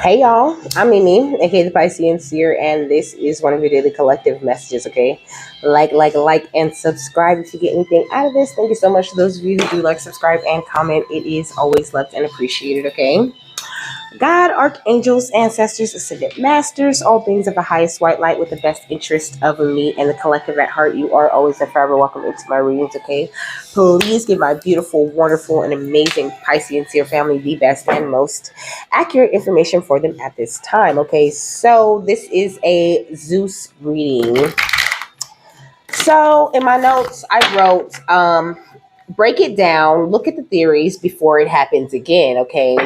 Hey y'all, I'm Mimi, aka the Piscean Seer, and this is one of your daily collective messages, okay? And subscribe if you get anything out of this. Thank you so much to those of you who do like, subscribe, and comment. It is always loved and appreciated, okay? God, archangels, ancestors, ascended masters, all beings of the highest white light with the best interest of me and the collective at heart. You are always and forever welcome into my readings, okay? Please give my beautiful, wonderful, and amazing Piscean seer family the best and most accurate information for them at this time, okay? So, this is a Zeus reading. So, in my notes, I wrote, break it down, look at the theories before it happens again, okay?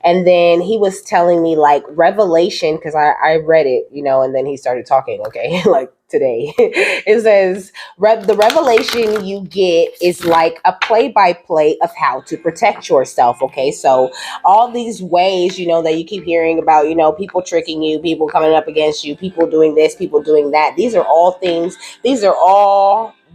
And then he was telling me like revelation, because I read it, and then he started talking, okay? Like today. It says, the revelation you get is like a play by play of how to protect yourself, okay? So, all these ways, that you keep hearing about, people tricking you, people coming up against you, people doing this, people doing that, these are all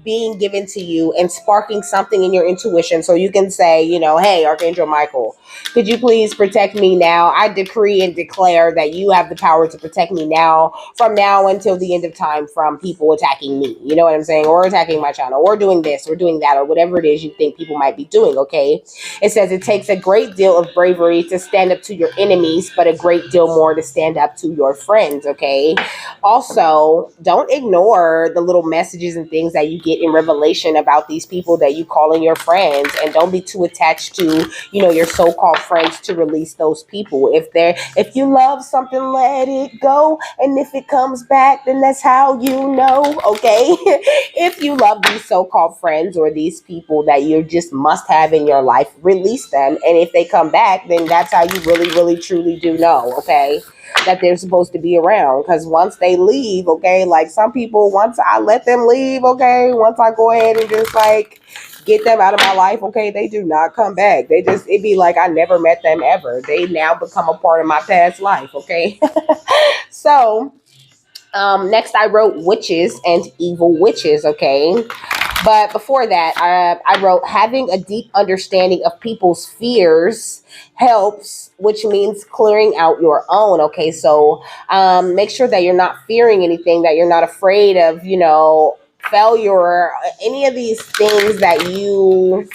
being given to you and sparking something in your intuition so you can say, hey, Archangel Michael, could you please protect me now? I decree and declare that you have the power to protect me now, from now until the end of time, from people attacking me. You know what I'm saying? Or attacking my channel, or doing this, or doing that, or whatever it is you think people might be doing, okay? It says it takes a great deal of bravery to stand up to your enemies, but a great deal more to stand up to your friends, okay? Also, don't ignore the little messages and things that you get in revelation about these people that you calling your friends, and don't be too attached to your so-called friends to release those people. If you love something, let it go, and if it comes back, then that's how you know, okay? If you love these so-called friends or these people that you just must have in your life, release them, and if they come back, then that's how you really, really, truly do know, okay, that they're supposed to be around. Because once they leave, okay, like some people, once I let them leave, okay, once I go ahead and just like get them out of my life, okay, they do not come back. It be like I never met them ever. They now become a part of my past life, okay? So, next I wrote witches and evil witches, okay? But before that, I wrote having a deep understanding of people's fears helps, which means clearing out your own. Okay, so make sure that you're not fearing anything, that you're not afraid of, failure, or any of these things that you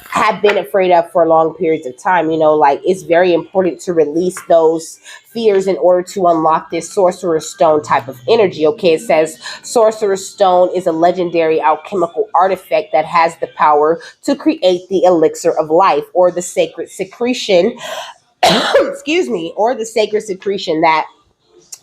have been afraid of for long periods of time. Like it's very important to release those fears in order to unlock this sorcerer's stone type of energy. Okay, it says sorcerer's stone is a legendary alchemical artifact that has the power to create the elixir of life, or the sacred secretion excuse me, or the sacred secretion that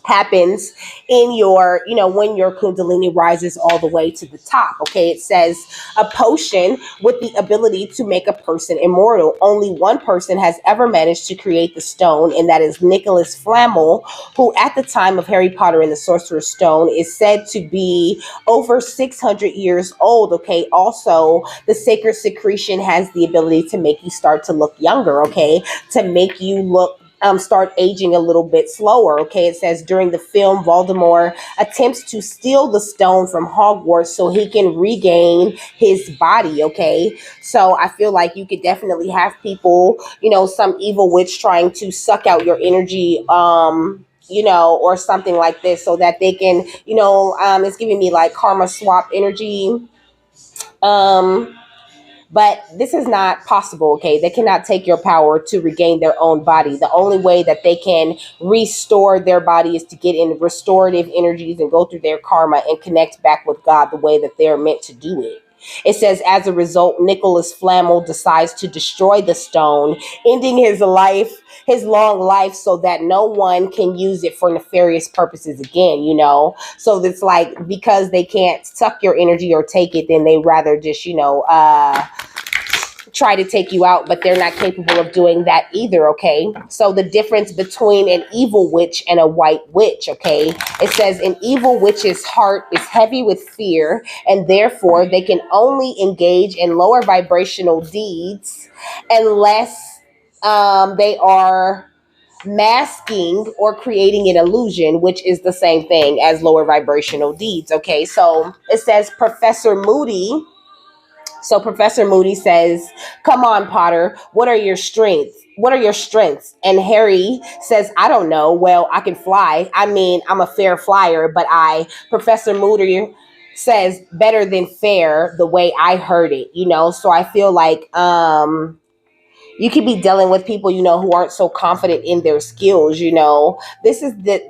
happens in your, when your kundalini rises all the way to the top. Okay, it says a potion with the ability to make a person immortal. Only one person has ever managed to create the stone, and that is Nicholas Flamel, who at the time of Harry Potter and the Sorcerer's Stone is said to be over 600 years old. Okay, also the sacred secretion has the ability to make you start to look younger, okay, to make you look start aging a little bit slower. Okay, it says during the film, Voldemort attempts to steal the stone from Hogwarts so he can regain his body. Okay, so I feel like you could definitely have people, some evil witch trying to suck out your energy. Or something like this, so that they can, it's giving me like karma swap energy. Um, but this is not possible, okay? They cannot take your power to regain their own body. The only way that they can restore their body is to get in restorative energies and go through their karma and connect back with God the way that they're meant to do it. It says, as a result, Nicholas Flamel decides to destroy the stone, ending his long life, so that no one can use it for nefarious purposes again. So it's like, because they can't suck your energy or take it, then they rather just, try to take you out, but they're not capable of doing that either, okay? So the difference between an evil witch and a white witch, okay? It says an evil witch's heart is heavy with fear, and therefore they can only engage in lower vibrational deeds unless they are masking or creating an illusion, which is the same thing as lower vibrational deeds, okay? So it says Professor Moody So Professor Moody says, "Come on, Potter. What are your strengths? What are your strengths?" And Harry says, "I don't know. Well, I can fly. I mean, I'm a fair flyer, but I." Professor Moody says, "Better than fair, the way I heard it, you know." So I feel like you could be dealing with people, who aren't so confident in their skills. This is the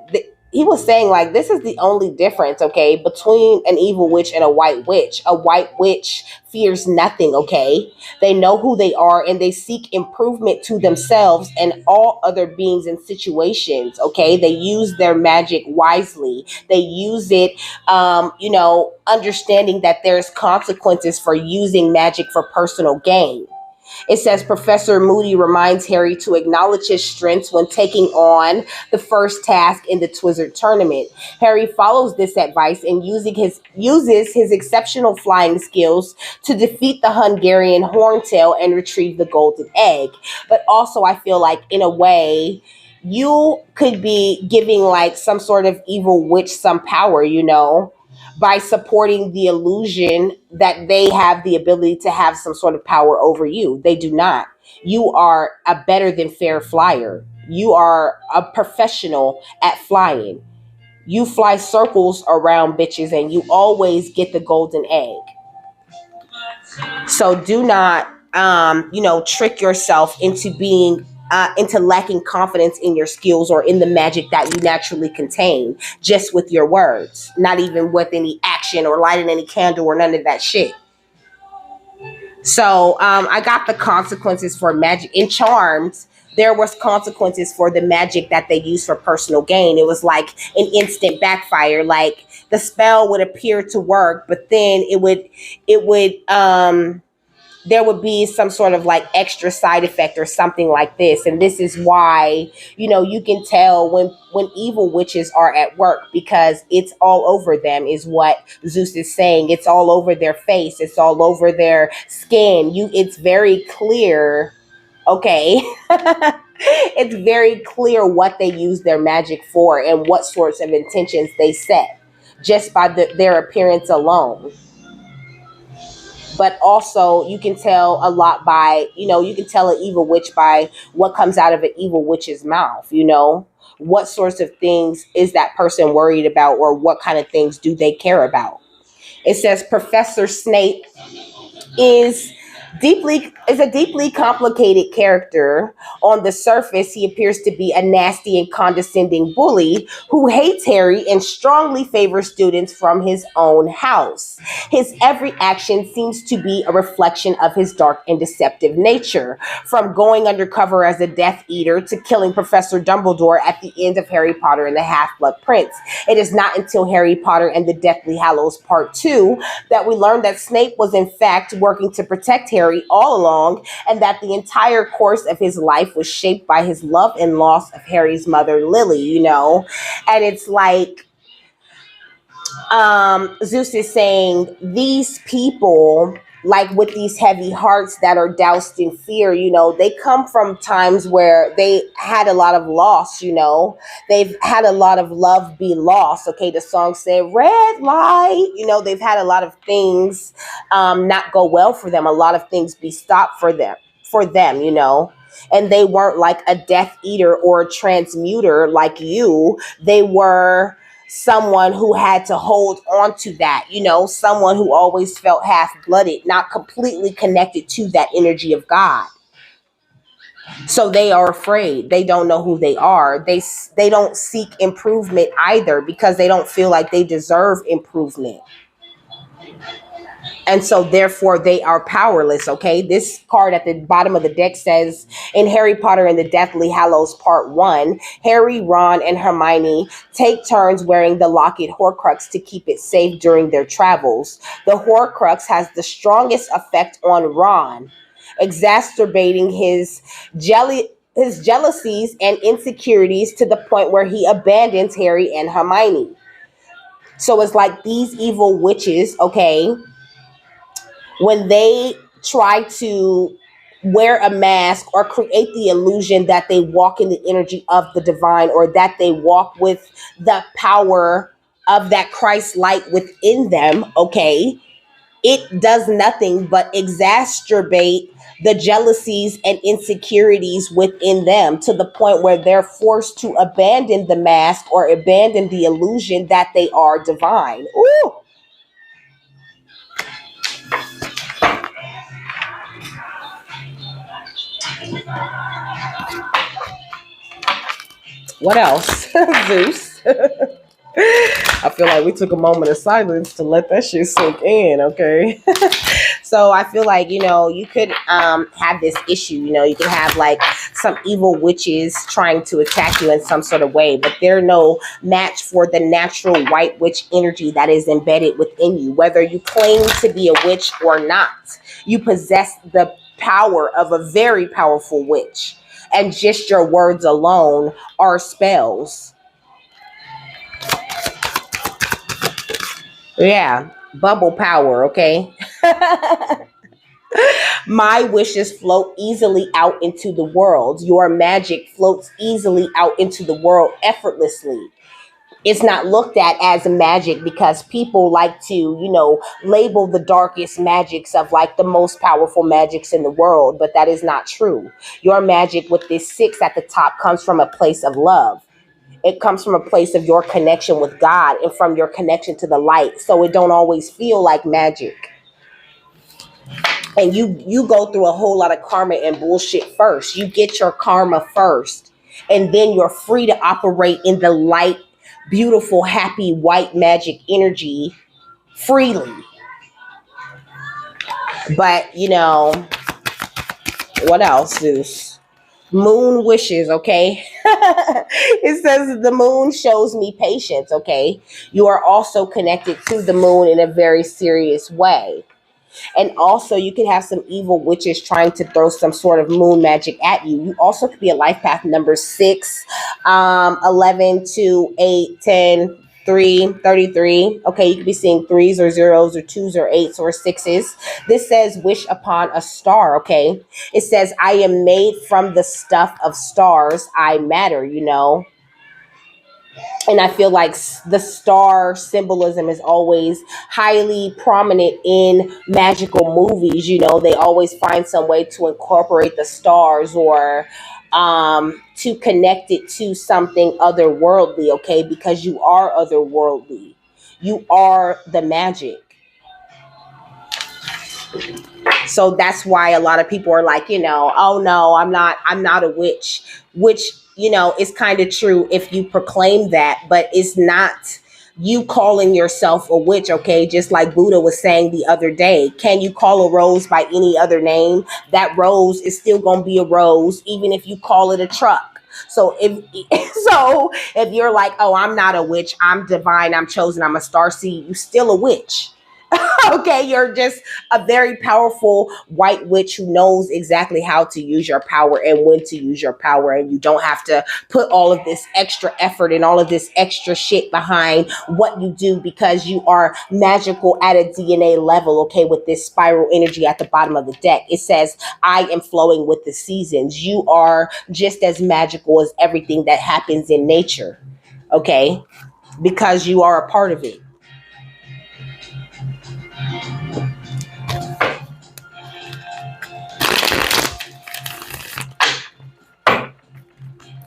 he was saying, like, this is the only difference, okay, between an evil witch and a white witch. A white witch fears nothing, okay? They know who they are and they seek improvement to themselves and all other beings and situations, okay? They use their magic wisely. They use it, understanding that there's consequences for using magic for personal gain. It says Professor Moody reminds Harry to acknowledge his strengths when taking on the first task in the Twizzard tournament. Harry follows this advice and uses his exceptional flying skills to defeat the Hungarian horntail and retrieve the golden egg. But also, I feel like, in a way, you could be giving like some sort of evil witch some power, by supporting the illusion that they have the ability to have some sort of power over you. They do not. You are a better than fair flyer. You are a professional at flying. You fly circles around bitches and you always get the golden egg. So do not, trick yourself into being into lacking confidence in your skills or in the magic that you naturally contain just with your words, not even with any action or lighting any candle or none of that shit. So I got the consequences for magic in Charms. There was consequences for the magic that they used for personal gain. It was like an instant backfire. Like the spell would appear to work, but then it would there would be some sort of like extra side effect or something like this. And this is why, you can tell when evil witches are at work, because it's all over them, is what Zeus is saying. It's all over their face, it's all over their skin. It's very clear, okay. It's very clear what they use their magic for and what sorts of intentions they set just by their appearance alone. But also, you can tell a lot by, you can tell an evil witch by what comes out of an evil witch's mouth. What sorts of things is that person worried about, or what kind of things do they care about? It says Professor Snape is a deeply complicated character. On the surface, he appears to be a nasty and condescending bully who hates Harry and strongly favors students from his own house. His every action seems to be a reflection of his dark and deceptive nature, from going undercover as a Death Eater to killing Professor Dumbledore at the end of Harry Potter and the Half-Blood Prince. It is not until Harry Potter and the Deathly Hallows Part 2 that we learn that Snape was in fact working to protect Harry all along, and that the entire course of his life was shaped by his love and loss of Harry's mother, Lily, And it's like Zeus is saying, these people, like with these heavy hearts that are doused in fear, they come from times where they had a lot of loss, they've had a lot of love be lost. Okay, the song said red light, they've had a lot of things not go well for them, a lot of things be stopped for them, and they weren't like a Death Eater or a transmuter like you. They were someone who had to hold on to that, someone who always felt half-blooded, not completely connected to that energy of God. So they are afraid. They don't know who they are. They don't seek improvement either, because they don't feel like they deserve improvement. And so therefore they are powerless. Okay, this card at the bottom of the deck says, in Harry Potter and the Deathly Hallows Part 1, Harry, Ron, and Hermione take turns wearing the locket Horcrux to keep it safe during their travels. The Horcrux has the strongest effect on Ron, exacerbating his jealousies and insecurities to the point where he abandons Harry and Hermione. So it's like these evil witches, okay, when they try to wear a mask or create the illusion that they walk in the energy of the divine, or that they walk with the power of that Christ light within them, okay, it does nothing but exacerbate the jealousies and insecurities within them to the point where they're forced to abandon the mask or abandon the illusion that they are divine. Ooh. What else? Zeus. I feel like we took a moment of silence to let that shit sink in, okay? So I feel like, you could have this issue. You can have like some evil witches trying to attack you in some sort of way, but they're no match for the natural white witch energy that is embedded within you. Whether you claim to be a witch or not, you possess the power of a very powerful witch. And just your words alone are spells. Yeah, bubble power, okay? My wishes float easily out into the world. Your magic floats easily out into the world effortlessly. It's not looked at as magic because people like to, label the darkest magics of like the most powerful magics in the world, but that is not true. Your magic with this six at the top comes from a place of love. It comes from a place of your connection with God and from your connection to the light. So it don't always feel like magic. And you go through a whole lot of karma and bullshit first. You get your karma first. And then you're free to operate in the light, beautiful, happy, white magic energy freely. But, what else, Zeus? Moon wishes, okay? It says the moon shows me patience, okay? You are also connected to the moon in a very serious way. And also, you can have some evil witches trying to throw some sort of moon magic at you. You also could be a life path number 6, 11, 2, 8, 10, 3, 33. Okay, you could be seeing threes or zeros or twos or eights or sixes. This says, wish upon a star, okay? It says, I am made from the stuff of stars. I matter. And I feel like the star symbolism is always highly prominent in magical movies. They always find some way to incorporate the stars or to connect it to something otherworldly, okay? Because you are otherworldly. You are the magic. So that's why a lot of people are like, oh no, I'm not a witch, which, is kind of true if you proclaim that, but it's not you calling yourself a witch, okay? Just like Buddha was saying the other day, can you call a rose by any other name? That rose is still going to be a rose, even if you call it a truck. So if you're like, oh, I'm not a witch, I'm divine, I'm chosen, I'm a star seed, you still a witch. Okay, you're just a very powerful white witch who knows exactly how to use your power and when to use your power, and you don't have to put all of this extra effort and all of this extra shit behind what you do because you are magical at a DNA level. Okay, with this spiral energy at the bottom of the deck, it says, I am flowing with the seasons. You are just as magical as everything that happens in nature, okay, because you are a part of it.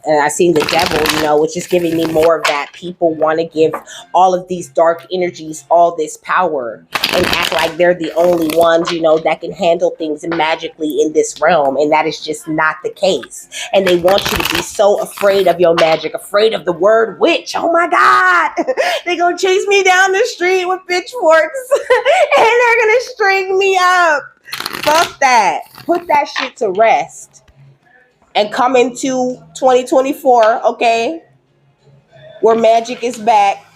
And I seen the devil, which is giving me more of that. People want to give all of these dark energies all this power and act like they're the only ones, that can handle things magically in this realm. And that is just not the case. And they want you to be so afraid of your magic, afraid of the word witch. Oh my God. They're going to chase me down the street with pitchforks and they're going to string me up. Fuck that. Put that shit to rest. And come into 2024, okay, where magic is back.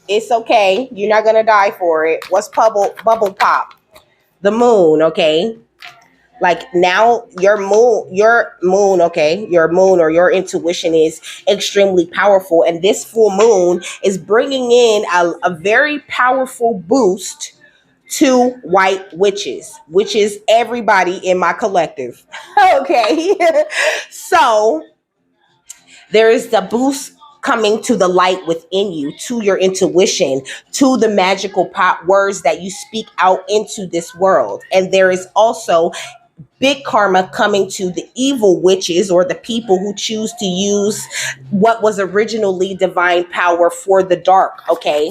It's okay. You're not gonna die for it. What's bubble pop? The moon, okay? Like now your moon, okay, your moon or your intuition is extremely powerful. And this full moon is bringing in a very powerful boost to white witches, which is everybody in my collective. Okay. So there is the boost coming to the light within you, to your intuition, to the magical words that you speak out into this world. And there is also big karma coming to the evil witches or the people who choose to use what was originally divine power for the dark, okay?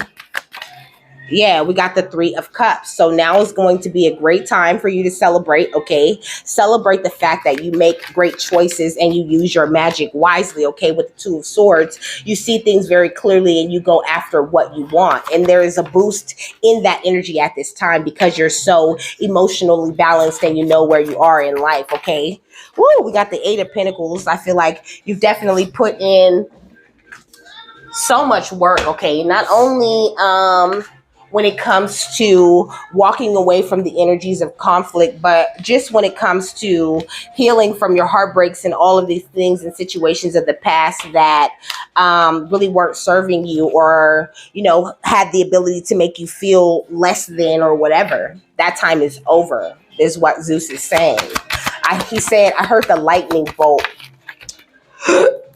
Yeah, we got the Three of Cups. So now is going to be a great time for you to celebrate, okay? Celebrate the fact that you make great choices and you use your magic wisely, okay? With the Two of Swords, you see things very clearly and you go after what you want. And there is a boost in that energy at this time because you're so emotionally balanced and you know where you are in life, okay? Woo, we got the Eight of Pentacles. I feel like you've definitely put in so much work, okay? Not only when it comes to walking away from the energies of conflict, but just when it comes to healing from your heartbreaks and all of these things and situations of the past that really weren't serving you, or, you know, had the ability to make you feel less than or whatever. That time is over, is what Zeus is saying. He said, I heard the lightning bolt.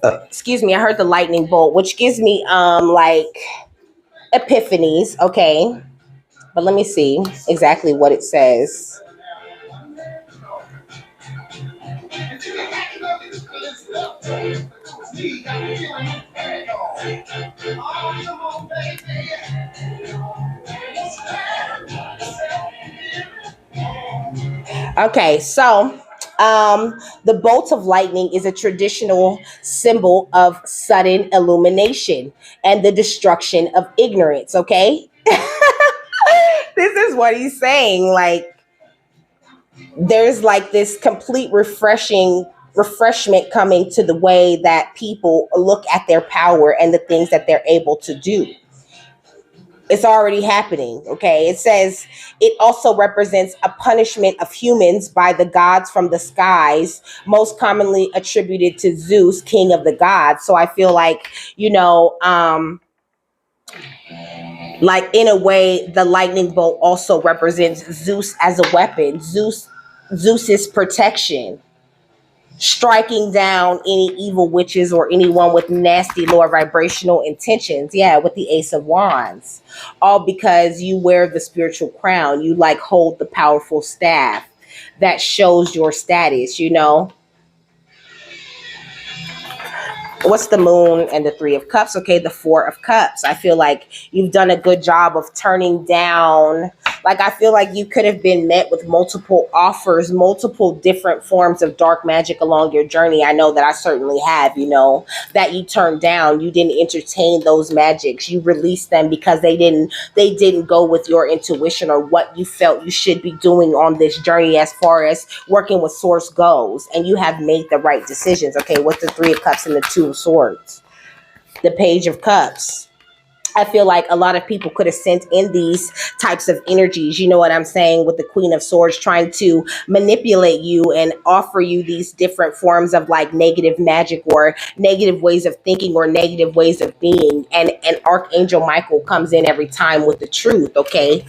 Excuse me, I heard the lightning bolt, which gives me like epiphanies, okay? But let me see exactly what it says. Okay, so the bolt of lightning is a traditional symbol of sudden illumination and the destruction of ignorance, okay? This is what he's saying. Like, there's like this complete refreshment coming to the way that people look at their power and the things that they're able to do. It's already happening, okay? It says it also represents a punishment of humans by the gods from the skies, most commonly attributed to Zeus, king of the gods. So I feel like, you know, like in a way, the lightning bolt also represents Zeus as a weapon, Zeus's protection, striking down any evil witches or anyone with nasty lower vibrational intentions. Yeah, with the Ace of Wands. All because you wear the spiritual crown. You like hold the powerful staff that shows your status, you know. What's the Moon and the Three of Cups? Okay, the Four of Cups. I feel like you've done a good job of turning down. Like, I feel like you could have been met with multiple offers, multiple different forms of dark magic along your journey. I know that I certainly have, you know, that you turned down. You didn't entertain those magics. You released them because they didn't go with your intuition or what you felt you should be doing on this journey as far as working with source goes. And you have made the right decisions. Okay, what's the Three of Cups and the Two of Swords? The Page of Cups. I feel like a lot of people could have sent in these types of energies, you know what I'm saying, with the Queen of Swords trying to manipulate you and offer you these different forms of like negative magic or negative ways of thinking or negative ways of being. And Archangel Michael comes in every time with the truth, okay?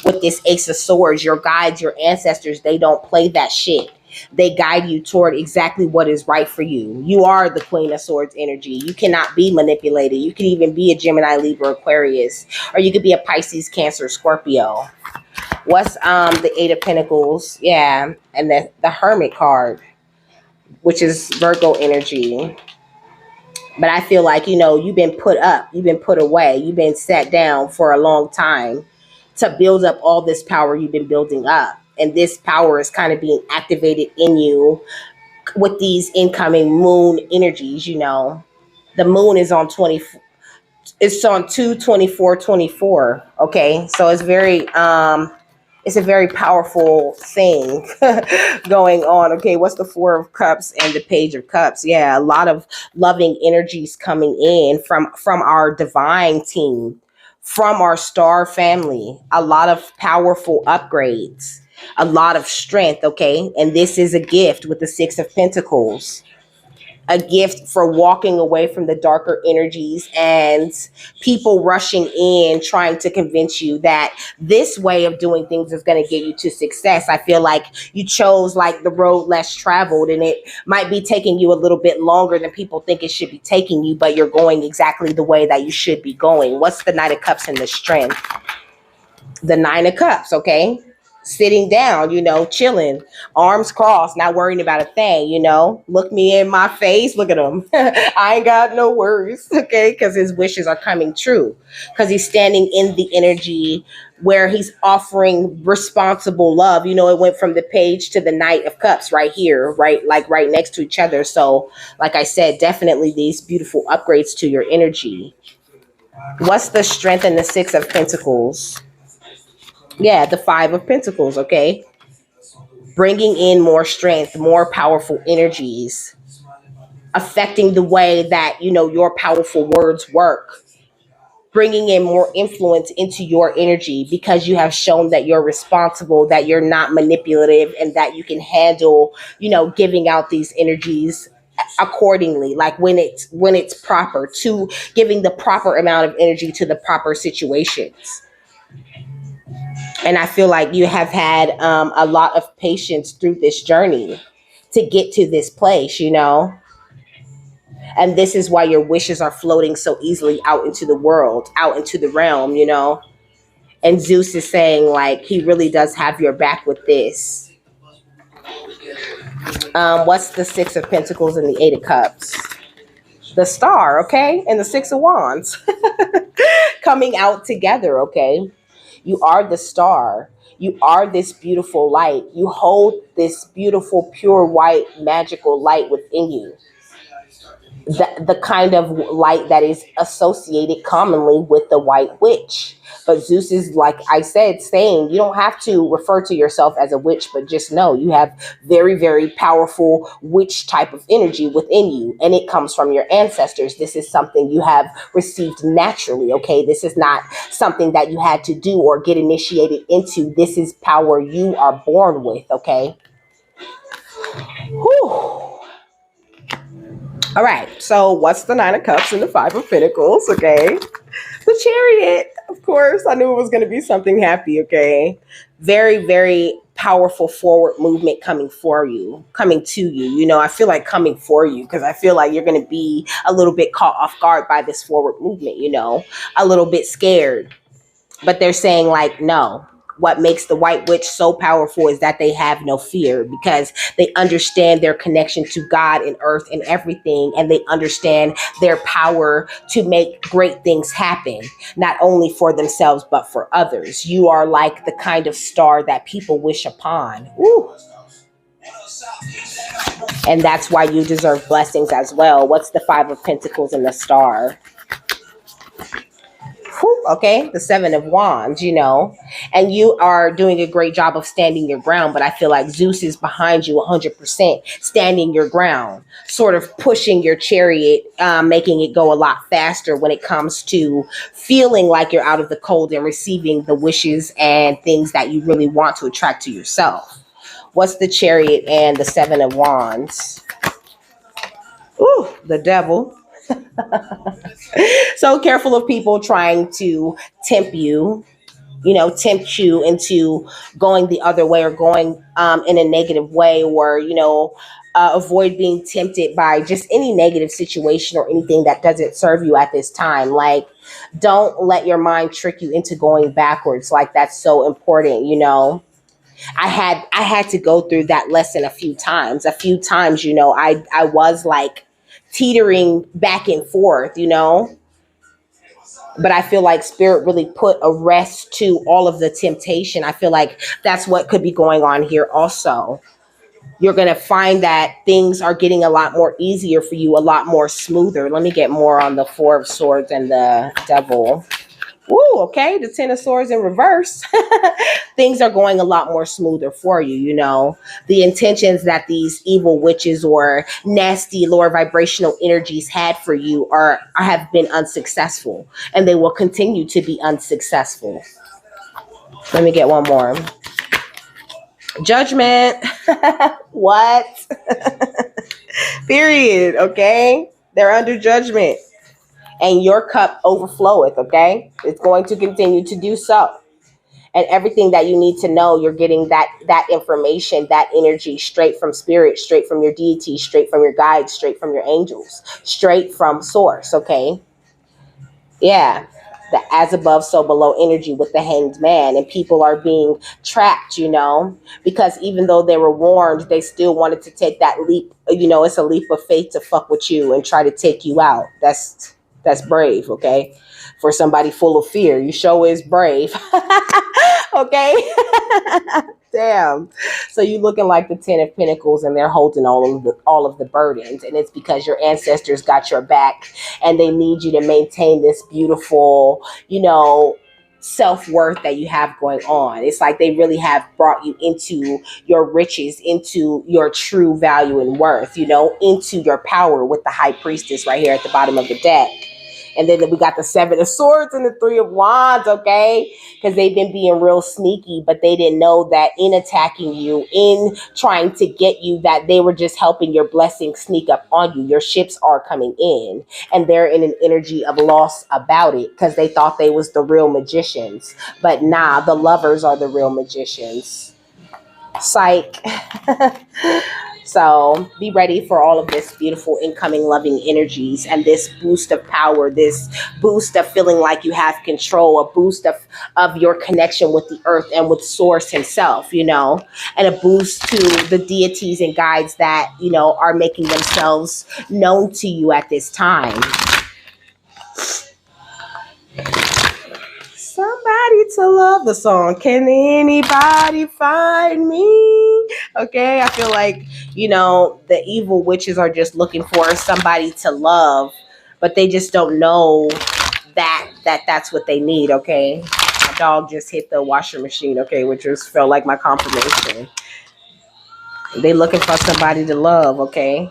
With this Ace of Swords, your guides, your ancestors, they don't play that shit. They guide you toward exactly what is right for you. You are the Queen of Swords energy. You cannot be manipulated. You can even be a Gemini, Libra, Aquarius, or you could be a Pisces, Cancer, Scorpio. What's the Eight of Pentacles? Yeah, and the Hermit card, which is Virgo energy. But I feel like, you know, you've been put up, you've been put away, you've been sat down for a long time to build up all this power you've been building up. And this power is kind of being activated in you with these incoming moon energies, you know. The moon is on 20, it's on 2/24/24. Okay. So it's a very powerful thing going on. Okay, what's the Four of Cups and the Page of Cups? Yeah, a lot of loving energies coming in from our divine team, from our star family. A lot of powerful upgrades, a lot of strength, okay? And this is a gift with the Six of Pentacles. a gift for walking away from the darker energies and people rushing in trying to convince you that this way of doing things is going to get you to success. I feel like you chose like the road less traveled, and it might be taking you a little bit longer than people think it should be taking you, but you're going exactly the way that you should be going. What's the Knight of Cups and the Strength? The Nine of Cups, okay? Sitting down, chilling, arms crossed, not worrying about a thing, Look me in my face, look at him. I ain't got no worries, okay? Because his wishes are coming true. Because he's standing in the energy where he's offering responsible love. It went from the page to the Knight of Cups right here, right? Like right next to each other. So, like I said, definitely these beautiful upgrades to your energy. What's the Strength in the Six of Pentacles? Yeah, the Five of Pentacles, okay? Bringing in more strength, more powerful energies, affecting the way that, your powerful words work, bringing in more influence into your energy because you have shown that you're responsible, that you're not manipulative, and that you can handle, giving out these energies accordingly, like when it's proper, to giving the proper amount of energy to the proper situations. And I feel like you have had a lot of patience through this journey to get to this place, And this is why your wishes are floating so easily out into the world, out into the realm, And Zeus is saying, like, he really does have your back with this. What's the Six of Pentacles and the Eight of Cups? The Star, okay? And the Six of Wands. Coming out together, okay? You are the star. You are this beautiful light. You hold this beautiful, pure, white, magical light within you. The kind of light that is associated commonly with the White Witch. But Zeus is, like I said, saying you don't have to refer to yourself as a witch, but just know you have very, very powerful witch type of energy within you. And it comes from your ancestors. This is something you have received naturally, okay? This is not something that you had to do or get initiated into. This is power you are born with, okay? Whew. All right, so what's the Nine of Cups and the Five of Pentacles, okay? The Chariot, of course. I knew it was going to be something happy, okay? Very, very powerful forward movement coming to you. I feel like coming for you because I feel like you're going to be a little bit caught off guard by this forward movement, a little bit scared. But they're saying, like, no. What makes the White Witch so powerful is that they have no fear because they understand their connection to God and earth and everything. And they understand their power to make great things happen, not only for themselves, but for others. You are like the kind of star that people wish upon. Ooh. And that's why you deserve blessings as well. What's the Five of Pentacles and the Star? Okay, the Seven of Wands, and you are doing a great job of standing your ground, but I feel like Zeus is behind you 100%, standing your ground, sort of pushing your chariot, making it go a lot faster when it comes to feeling like you're out of the cold and receiving the wishes and things that you really want to attract to yourself. What's the Chariot and the Seven of Wands? Ooh, the Devil. So careful of people trying to tempt you into going the other way or going in a negative way, or avoid being tempted by just any negative situation or anything that doesn't serve you at this time. Like, don't let your mind trick you into going backwards. Like, that's so important. I had to go through that lesson a few times. I was like teetering back and forth, but I feel like Spirit really put a rest to all of the temptation. I feel like that's what could be going on here also. You're going to find that things are getting a lot more easier for you, a lot more smoother. Let me get more on the Four of Swords and the Devil. Ooh, okay, the Ten of Swords in reverse. Things are going a lot more smoother for you, The intentions that these evil witches or nasty lower vibrational energies had for you have been unsuccessful, and they will continue to be unsuccessful. Let me get one more. Judgment. What? Period. Okay. They're under judgment. And your cup overfloweth. Okay. It's going to continue to do so. And everything that you need to know, you're getting that information, that energy straight from spirit, straight from your deity, straight from your guides, straight from your angels, straight from source. Okay. Yeah. The as above, so below energy with the hanged man. And people are being trapped, because even though they were warned, they still wanted to take that leap. It's a leap of faith to fuck with you and try to take you out. That's brave, okay? For somebody full of fear, you sure is brave. Okay. Damn. So you looking like the Ten of Pentacles, and they're holding all of the burdens, and it's because your ancestors got your back, and they need you to maintain this beautiful, self-worth that you have going on. It's like they really have brought you into your riches, into your true value and worth, into your power with the High Priestess right here at the bottom of the deck. And then we got the Seven of Swords and the Three of Wands, okay? Because they've been being real sneaky, but they didn't know that in attacking you, in trying to get you, that they were just helping your blessings sneak up on you. Your ships are coming in, and they're in an energy of loss about it because they thought they was the real magicians. But nah, the lovers are the real magicians. Psych. So be ready for all of this beautiful incoming loving energies and this boost of power, this boost of feeling like you have control, a boost of your connection with the earth and with source himself, and a boost to the deities and guides that, are making themselves known to you at this time. Somebody to love the song. Can anybody find me? Okay, I feel like, the evil witches are just looking for somebody to love, but they just don't know that's what they need, okay? My dog just hit the washer machine, okay, which just felt like my confirmation. They looking for somebody to love, okay?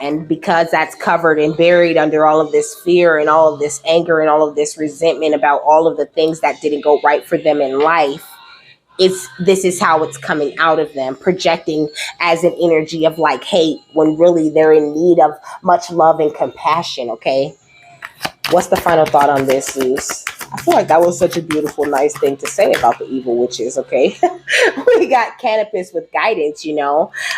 And because that's covered and buried under all of this fear and all of this anger and all of this resentment about all of the things that didn't go right for them in life, this is how it's coming out of them, projecting as an energy of like hate when really they're in need of much love and compassion, okay? What's the final thought on this, Zeus? I feel like that was such a beautiful, nice thing to say about the evil witches, okay? We got Canopus with guidance,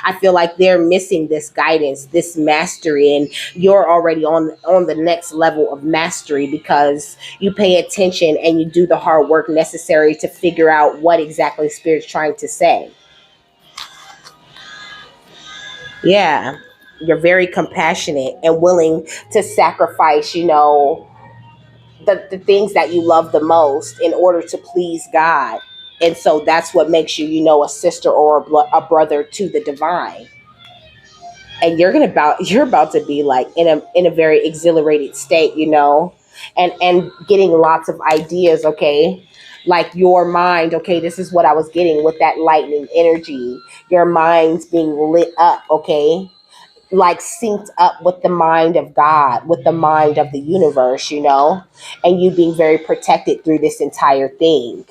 I feel like they're missing this guidance, this mastery, and you're already on the next level of mastery because you pay attention and you do the hard work necessary to figure out what exactly Spirit's trying to say. Yeah. You're very compassionate and willing to sacrifice, the things that you love the most in order to please God. And so that's what makes you, a sister or a brother to the divine. And you're about to be like in a very exhilarated state, and getting lots of ideas, okay? Like your mind, okay, this is what I was getting with that lightning energy. Your mind's being lit up, okay? Like synced up with the mind of God, with the mind of the universe, and you being very protected through this entire thing.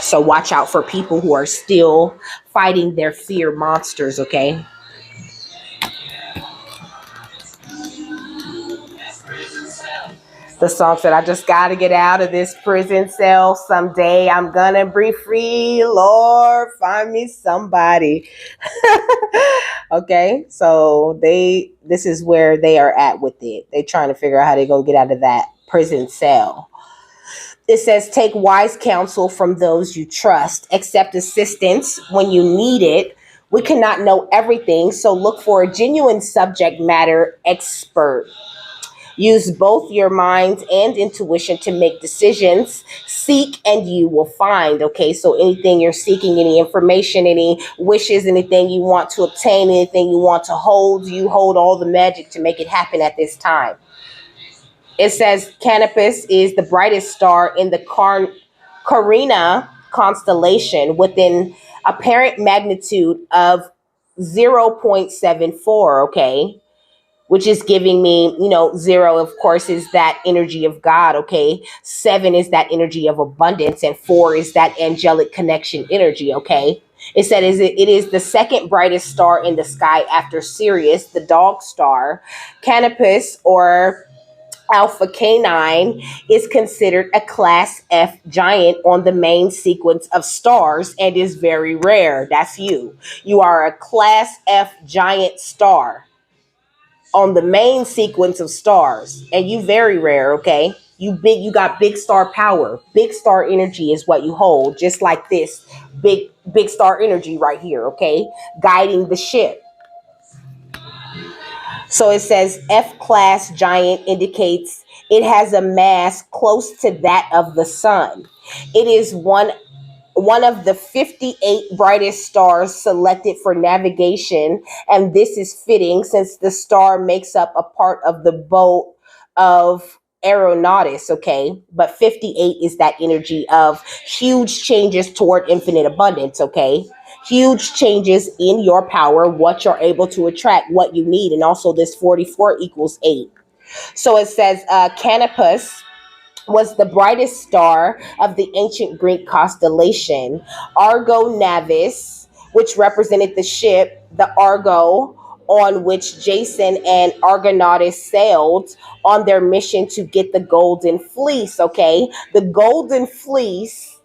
So watch out for people who are still fighting their fear monsters, okay? The song said, I just got to get out of this prison cell. Someday I'm going to be free. Lord, find me somebody. Okay, so this is where they are at with it. They're trying to figure out how they're going to get out of that prison cell. It says, take wise counsel from those you trust. Accept assistance when you need it. We cannot know everything, so look for a genuine subject matter expert. Use both your mind and intuition to make decisions. Seek and you will find. Okay, so anything you're seeking, any information, any wishes, anything you want to obtain, anything you want to hold, you hold all the magic to make it happen at this time. It says Canopus is the brightest star in the Carina constellation with an apparent magnitude of 0.74, okay? which is giving me, 0, of course, is that energy of God, okay? 7 is that energy of abundance, and 4 is that angelic connection energy, okay? It said it is the second brightest star in the sky after Sirius, the dog star. Canopus, or Alpha Canine, is considered a Class F giant on the main sequence of stars and is very rare. That's you. You are a Class F giant star on the main sequence of stars, and you very rare, okay? You got big star power. Big star energy is what you hold, just like this big star energy right here, okay? Guiding the ship. So it says F class giant indicates it has a mass close to that of the sun. It is one of the 58 brightest stars selected for navigation, and this is fitting since the star makes up a part of the boat of aeronautics, okay? But 58 is that energy of huge changes toward infinite abundance, okay? Huge changes in your power, what you're able to attract, what you need, and also this 44 equals 8. So it says Canopus was the brightest star of the ancient Greek constellation. Argo Navis, which represented the ship, the Argo, on which Jason and Argonautus sailed on their mission to get the Golden Fleece, okay? The Golden Fleece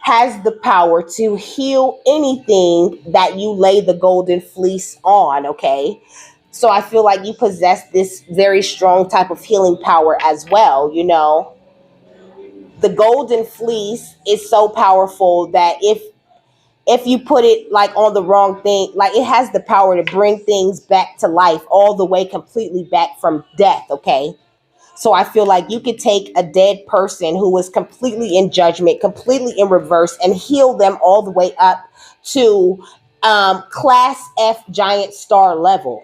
has the power to heal anything that you lay the Golden Fleece on, okay? So I feel like you possess this very strong type of healing power as well, the golden fleece is so powerful that if you put it like on the wrong thing, like it has the power to bring things back to life all the way completely back from death, okay? So I feel like you could take a dead person who was completely in judgment, completely in reverse, and heal them all the way up to class F giant star level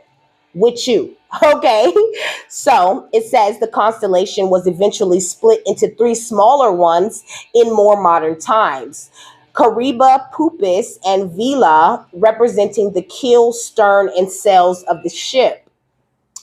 with you. Okay. So it says the constellation was eventually split into 3 smaller ones in more modern times. Cariba, Pupus, and Vela, representing the keel, stern, and sails of the ship.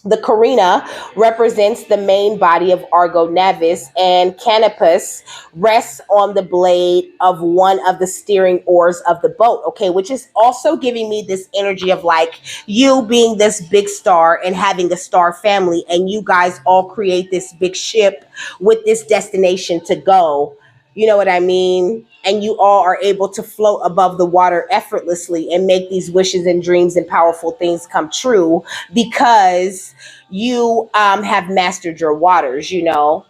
The carina represents the main body of Argo Navis, and Canopus rests on the blade of one of the steering oars of the boat, okay, which is also giving me this energy of like you being this big star and having a star family, and you guys all create this big ship with this destination to go. You know what I mean? And you all are able to float above the water effortlessly and make these wishes and dreams and powerful things come true because you have mastered your waters. It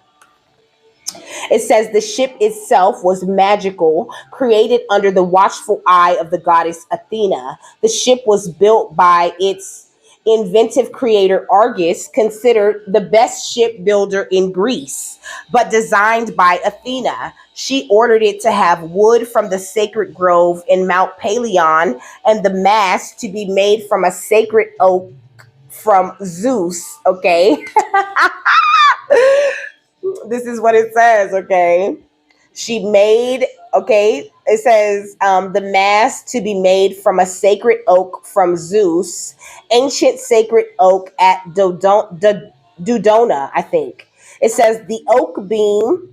says the ship itself was magical, created under the watchful eye of the goddess Athena. The ship was built by its inventive creator Argus, considered the best shipbuilder in Greece, but designed by Athena. She ordered it to have wood from the sacred grove in Mount Pelion and the mast to be made from a sacred oak from Zeus, okay? This is what it says, okay? She made, okay, it says the mast to be made from a sacred oak from Zeus, ancient sacred oak at Dodona, I think. It says the oak beam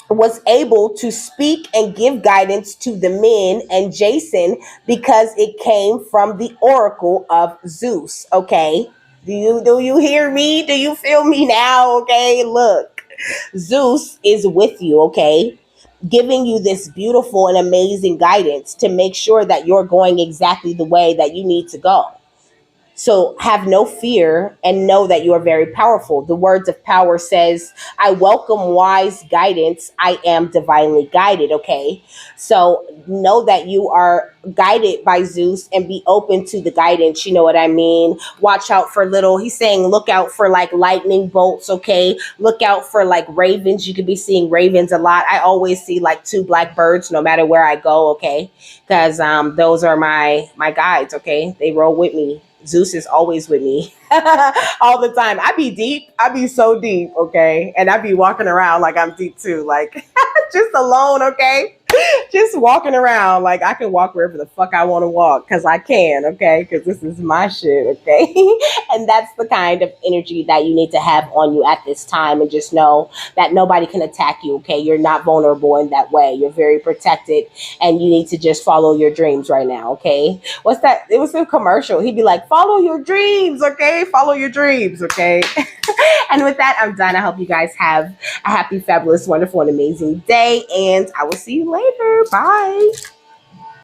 was able to speak and give guidance to the men and Jason because it came from the oracle of Zeus, okay? Do you hear me? Do you feel me now? Okay, look. Zeus is with you, okay? Giving you this beautiful and amazing guidance to make sure that you're going exactly the way that you need to go. So have no fear and know that you are very powerful. The words of power says, I welcome wise guidance. I am divinely guided. Okay. So know that you are guided by Zeus and be open to the guidance. You know what I mean? Watch out for he's saying, look out for like lightning bolts. Okay. Look out for like ravens. You could be seeing ravens a lot. I always see like 2 black birds no matter where I go. Okay. Because those are my guides. Okay. They roll with me. Zeus is always with me all the time. I be deep. I be so deep, okay? And I be walking around like I'm deep too, like just alone, okay? Just walking around like I can walk wherever the fuck I want to walk because I can, okay? Because this is my shit, okay? And that's the kind of energy that you need to have on you at this time, and just know that nobody can attack you, okay? You're not vulnerable in that way. You're very protected, and you need to just follow your dreams right now, okay? What's that? It was a commercial. He'd be like, follow your dreams, okay? Follow your dreams, okay? And with that, I'm done. I hope you guys have a happy, fabulous, wonderful, and amazing day. And I will see you later. Bye.